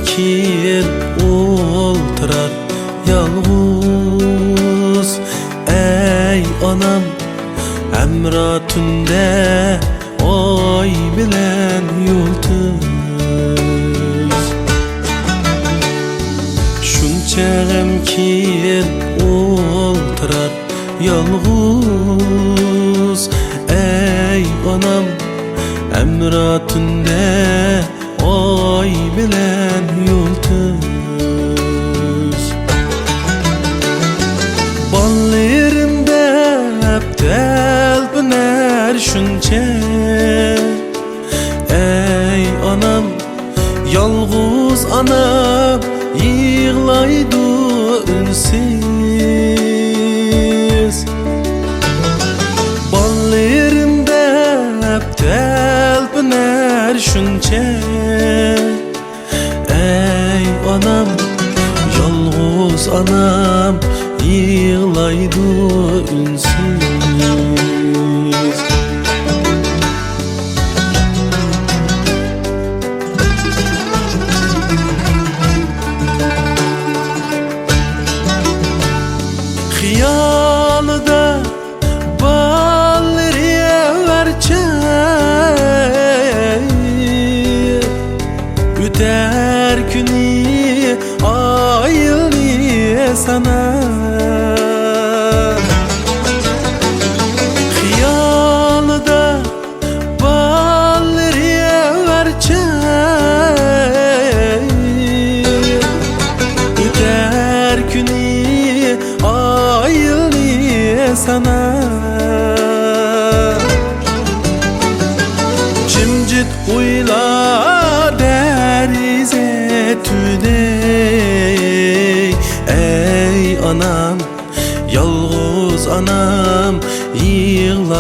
keyin oltırar yalğız. Ey anam, emra tünde ay bilen yıldız. Şunça gam keyin oltırar yalğız. Ey anam, emra tünde ay bilen yıldız. Ballerimde aptal biner şunça. Ey anam, yalğız anam yığlaydı ünsiz. Ballerimde aptal biner şunça. Ey anam, yalğız anam yığlaydı ünsiz. Hiyalıda ballarıya verçey, üter günü ayılıyor sana. Hiyalıda ballarıya verçey, üter günü ayılıyor sana. Cimcit uyla derize tüney. Ey anam, yalğız anam